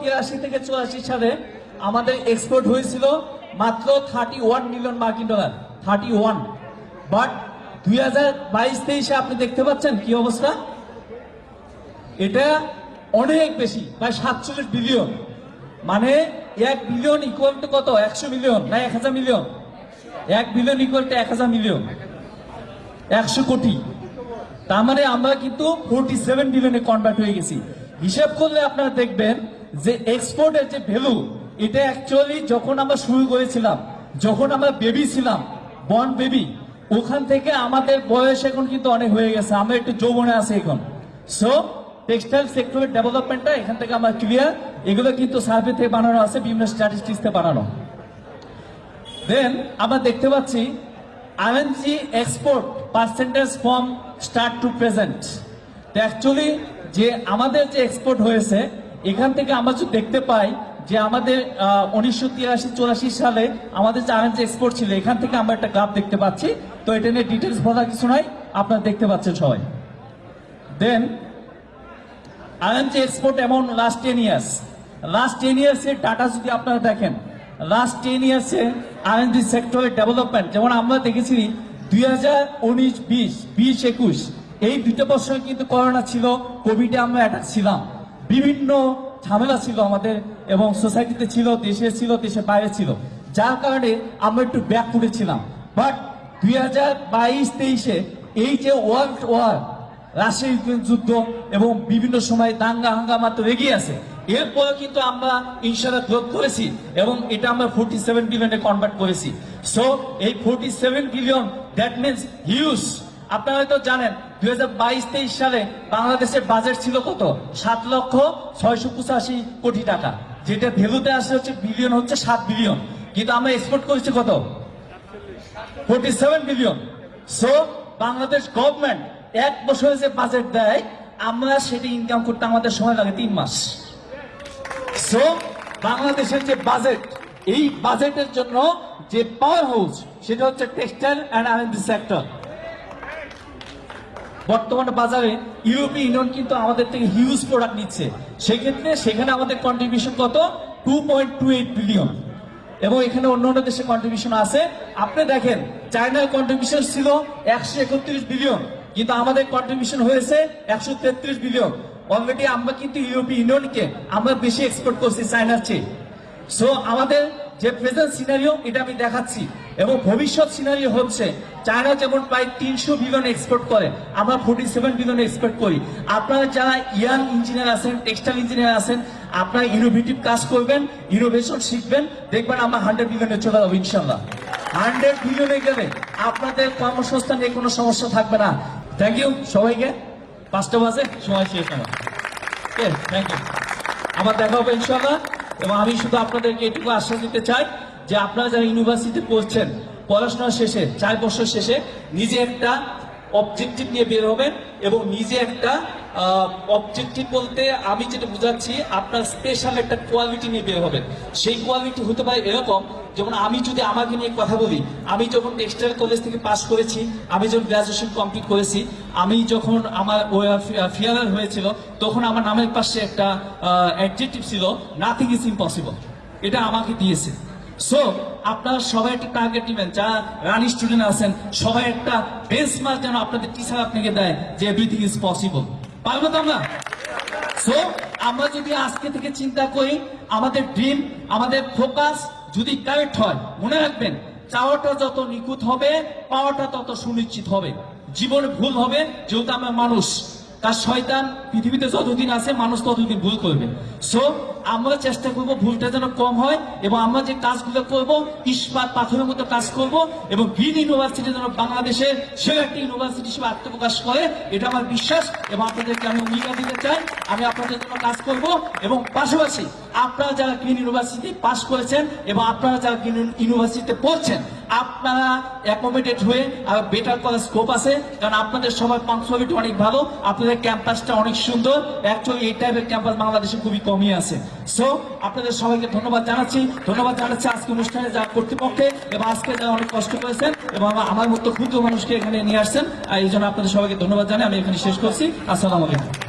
1983 থেকে 84 সালে আমাদের এক্সপোর্ট হয়েছিল মাত্র 31 মিলিয়ন মার্কিন ডলার, 31। বাট 2022-23-এ আপনি দেখতে পাচ্ছেন কি অবস্থা, এটা অনেক বেশি, প্রায় 47 বিলিয়ন। মানে 1 বিলিয়ন ইকুয়াল টু কত, 100 মিলিয়ন না 1000 million? 1 billion equal to 1000 million, 100 কোটি। তার মানে আমরা কিন্তু 47 বিলিয়নে কনভার্ট হয়ে গেছি। হিসাব করলে আপনারা দেখবেন যে এক্সপোর্টের যে ভ্যালু, এটা অ্যাকচুয়ালি যখন আমরা শুরু করেছিলাম, যখন আমরা বেবি ছিলাম, বর্ন বেবি, ওখান থেকে আমাদের বয়স এখন কিন্তু অনেক হয়ে গেছে, আমরা একটু যৌবনে আছি এখন। সো টেক্সটাইল সেক্টরের ডেভেলপমেন্টটা এখান থেকে আমার ক্লিয়ার। এগুলো কিন্তু সার্ভে থেকে বানানো আছে, বিভিন্ন স্ট্যাটিস্টিক্স থেকে বানানো। দেন আমরা দেখতে পাচ্ছি RMG export percentage from start to present. তো অ্যাকচুয়ালি যে আমাদের যে এক্সপোর্ট হয়েছে, এখান থেকে আমরা যদি দেখতে পাই যে আমাদের 1983-84 সালে আমাদের যে আরএনজি এক্সপোর্ট ছিল, এখান থেকে আমরা একটা গ্রাফ দেখতে পাচ্ছি। তো এটা নিয়ে ডিটেলস বলার কিছু নাই, আপনারা দেখতে পাচ্ছেন সবাই। Then RNG export amount last 10 years, last 10 ইয়ার্সের ডাটা যদি আপনারা দেখেন, লাস্ট 10 ইয়ার্সে আরএনজি সেক্টরের ডেভেলপমেন্ট, যেমন আমরা দেখেছি 2019-20, 20-21 এই দুটো বছর কিন্তু করোনা ছিল, কোভিডে আমরা অ্যাটাক ছিলাম, বিভিন্ন ঝামেলা ছিল আমাদের এবং সোসাইটিতে ছিল, দেশে ছিল, দেশের বাইরে ছিল, যার কারণে আমরা একটু ব্যাক করেছিলাম। বাট 2022-23-এ এই যে ওয়ার্ল্ড ওয়ার, রাশিয়া ইউক্রেন যুদ্ধ এবং বিভিন্ন সময় দাঙ্গা হাঙ্গামা তো লেগেই আছে, এরপরে কিন্তু আমরা ইনশাআল্লাহ গ্রোথ করেছি এবং এটা আমরা 47 বিলিয়নে কনভার্ট করেছি। সো এই 47 বিলিয়ন দ্যাট মিনস হিউজ। আপনারা হয়তো জানেন 2022-23 সালে বাংলাদেশের বাজেট ছিল কত, 7,685 কোটি টাকা, যেটা ভ্যালুতে আসে হচ্ছে বিলিয়ন, হচ্ছে 7 বিলিয়ন, কিন্তু আমরা এক্সপোর্ট করেছি কত, 47 বিলিয়ন। সো বাংলাদেশ গভর্নমেন্ট 1 বছরে যে বাজেট দেয়, আমরা সেটা ইনকাম করতে আমাদের সময় লাগে 3 মাস। সো বাংলাদেশের যে বাজেট, এই বাজেটের জন্য যে পাওয়ার হাউস, সেটা হচ্ছে টেক্সটাইল অ্যান্ড আরএনজি সেক্টর। বর্তমানে বাজারে ইউরোপীয় ইউনিয়ন কিন্তু আমাদের থেকে হিউজ প্রোডাক্ট নিচ্ছে, সেক্ষেত্রে সেখানে আমাদের কন্ট্রিবিউশন কত, 2.28 বিলিয়ন, এবং এখানে অন্য অন্য দেশের কন্ট্রিবিউশন আছে। আপনি দেখেন চায়নার কন্ট্রিবিউশন ছিল 131 বিলিয়ন, কিন্তু আমাদের কন্ট্রিবিউশন হয়েছে 133 বিলিয়ন। অলরেডি আমরা কিন্তু ইউরোপীয় ইউনিয়নকে আমরা বেশি এক্সপোর্ট করছি চায়নার চেয়ে। সো আমাদের যে প্রেজেন্ট সিনারিও, এটা আমি দেখাচ্ছি, এবং ভবিষ্যৎ সিনারিও হচ্ছে চায়না যেমন প্রায় 300 বিলিয়ন এক্সপোর্ট করে, আমরা 47 বিলিয়ন এক্সপোর্ট করি। আপনারা যারা ইয়াং ইঞ্জিনিয়ার আছেন, টেক্সটাইল ইঞ্জিনিয়ার আছেন, আপনারা ইনোভেটিভ কাজ করবেন, ইনোভেশন শিখবেন, দেখবেন আমরা 100 বিলিয়নে চলে যাবো ইনশাল্লাহ। 100 বিলিয়নে গেলে আপনাদের কর্মসংস্থানে কোনো সমস্যা থাকবে না। থ্যাংক ইউ সবাইকে। 5টা বাজে, সময় শেষ আমার। থ্যাংক ইউ, আবার দেখা হবে ইনশাল্লাহ। এবং আমি শুধু আপনাদেরকে এটুকু আশ্বাস দিতে চাই যে আপনারা যারা ইউনিভার্সিটিতে পড়ছেন, পড়াশোনা শেষে 4 বছর শেষে নিজে একটা অবজেক্টিভ নিয়ে বের হবেন, এবং নিজে একটা অবজেক্টিভ বলতে আমি যেটা বুঝাচ্ছি, আপনার স্পেশাল একটা কোয়ালিটি নিয়ে বের হবেন। সেই কোয়ালিটি হতে পারে এরকম, যেমন আমি যদি আমাকে নিয়ে কথা বলি, আমি যখন টেক্সটাইল কলেজ থেকে পাস করেছি, আমি যখন গ্রাজুয়েশন কমপ্লিট করেছি, আমি যখন আমার ফিয়ারার হয়েছিল, তখন আমার নামের পাশে একটা অ্যাডজেক্টিভ ছিল, নাথিং ইজ ইম্পসিবল, এটা আমাকে দিয়েছে। সো আপনারা সবাই একটা টার্গেট নেবেন, যারা রানি স্টুডেন্ট আছেন, সবাই একটা বেঞ্চমার্ক যেন আপনাদের টিচার আপনাকে দেয় যে এভরিথিং ইজ পসিবল। পারবো তো আমরা? সো আমরা যদি আজকে থেকে চিন্তা করি, আমাদের ড্রিম, আমাদের ফোকাস যদি কারেক্ট হয়, মনে রাখবেন চাওয়াটা যত নিখুঁত হবে, পাওয়াটা তত সুনিশ্চিত হবে। জীবনে ভুল হবে, যেহেতু আমরা মানুষ, তার শয়তান পৃথিবীতে যতদিন আছে, মানুষ ততদিন ভুল করবে। সো আমরা চেষ্টা করব ভুলটা যেন কম হয়, এবং আমরা যে কাজগুলো করব ইস্পাত পাথরের মতো কাজ করব, এবং গ্রিন ইউনিভার্সিটি যেন বাংলাদেশের সেরা একটি ইউনিভার্সিটি হিসেবে আত্মপ্রকাশ করে, এটা আমার বিশ্বাস। এবং আপনাদেরকে আমি অঙ্গীকার দিতে চাই, আমি আপনাদের জন্য কাজ করব। এবং পাশাপাশি আপনারা যারা গ্রিন ইউনিভার্সিটি পাস করেছেন এবং আপনারা যারা গ্রিন ইউনিভার্সিটিতে পড়ছেন, আপনারা অ্যাকোমোডেট হয়ে আর বেটার করার স্কোপ আছে, কারণ আপনাদের সবার পাংচুয়ালিটি অনেক ভালো, আপনাদের ক্যাম্পাসটা অনেক সুন্দর। অ্যাকচুয়ালি এই টাইপের ক্যাম্পাস বাংলাদেশে খুবই কমই আছে। সো আপনাদের সবাইকে ধন্যবাদ জানাচ্ছি, আজকে অনুষ্ঠানে যারা কর্তৃপক্ষে এবং আজকে যারা অনেক কষ্ট করেছেন এবং আমার মতো ক্ষুদ্র মানুষকে এখানে নিয়ে আসছেন, আর এই জন্য আপনাদের সবাইকে ধন্যবাদ জানাই আমি এখানে শেষ করছি। আসসালামু আলাইকুম।